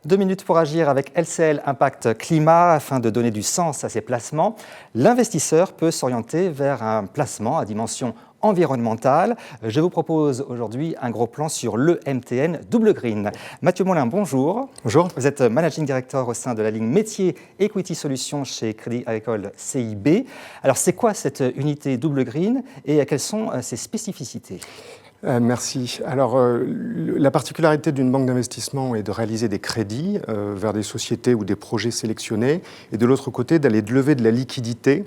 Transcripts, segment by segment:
2 minutes pour agir avec LCL Impact Climat afin de donner du sens à ses placements. L'investisseur peut s'orienter vers un placement à dimension environnementale. Je vous propose aujourd'hui un gros plan sur l'EMTN Double Green. Mathieu Molin, bonjour. Bonjour. Vous êtes Managing Director au sein de la ligne Métiers Equity Solutions chez Crédit Agricole CIB. Alors, c'est quoi cette unité Double Green et quelles sont ses spécificités ? Merci. Alors, la particularité d'une banque d'investissement est de réaliser des crédits vers des sociétés ou des projets sélectionnés, et de l'autre côté, d'aller lever de la liquidité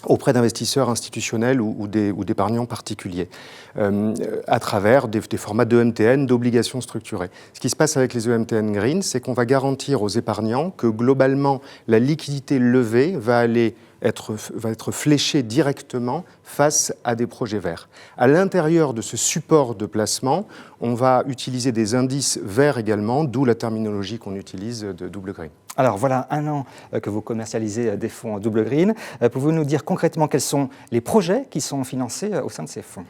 auprès d'investisseurs institutionnels ou d'épargnants particuliers, à travers des formats d'EMTN, d'obligations structurées. Ce qui se passe avec les EMTN Green, c'est qu'on va garantir aux épargnants que globalement, la liquidité levée va être fléchée directement face à des projets verts. À l'intérieur de ce support de placement, on va utiliser des indices verts également, d'où la terminologie qu'on utilise de Double Green. Alors voilà un an que vous commercialisez des fonds Double Green. Pouvez-vous nous dire concrètement quels sont les projets qui sont financés au sein de ces fonds ?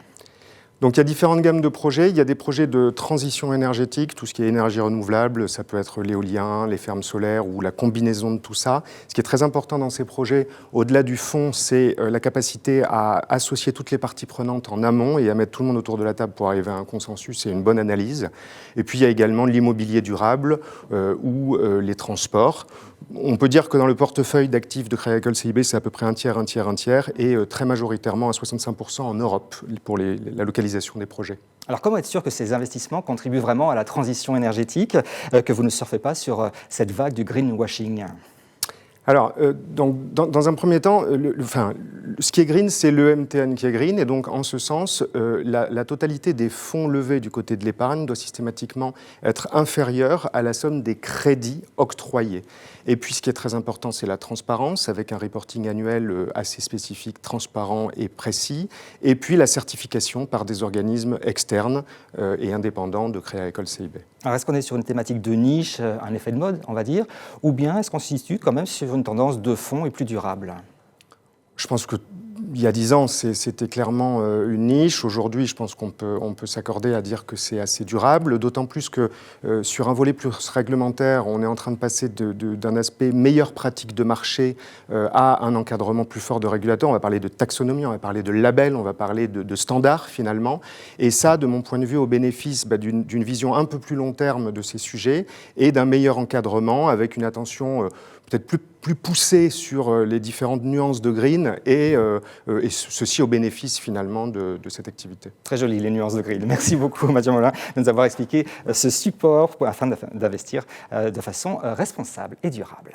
Donc il y a différentes gammes de projets. Il y a des projets de transition énergétique, tout ce qui est énergie renouvelable, ça peut être l'éolien, les fermes solaires ou la combinaison de tout ça. Ce qui est très important dans ces projets, au-delà du fond, c'est la capacité à associer toutes les parties prenantes en amont et à mettre tout le monde autour de la table pour arriver à un consensus et une bonne analyse. Et puis il y a également l'immobilier durable ou les transports. On peut dire que dans le portefeuille d'actifs de Crédit Agricole CIB, c'est à peu près un tiers, et très majoritairement à 65% en Europe pour la localisation des projets. Alors comment être sûr que ces investissements contribuent vraiment à la transition énergétique, que vous ne surfez pas sur cette vague du greenwashing ? Alors, donc, dans un premier temps, ce qui est green, c'est le MTN qui est green. Et donc, en ce sens, la totalité des fonds levés du côté de l'épargne doit systématiquement être inférieure à la somme des crédits octroyés. Et puis, ce qui est très important, c'est la transparence, avec un reporting annuel assez spécifique, transparent et précis. Et puis, la certification par des organismes externes et indépendants de Crédit Agricole CIB. Alors, est-ce qu'on est sur une thématique de niche, un effet de mode, on va dire, ou bien est-ce qu'on se situe quand même sur une tendance de fond et plus durable ? Je pense qu'il y a 10 ans, c'était clairement une niche. Aujourd'hui, je pense qu'on peut s'accorder à dire que c'est assez durable, d'autant plus que sur un volet plus réglementaire, on est en train de passer d'un aspect meilleure pratique de marché à un encadrement plus fort de régulateurs. On va parler de taxonomie, on va parler de labels, on va parler de standards finalement. Et ça, de mon point de vue, au bénéfice d'une vision un peu plus long terme de ces sujets et d'un meilleur encadrement avec une attention peut-être plus poussée sur les différentes nuances de green et ceci au bénéfice finalement de cette activité. Très joli, les nuances de green. Merci beaucoup Mathieu Molin de nous avoir expliqué ce support afin d'investir de façon responsable et durable.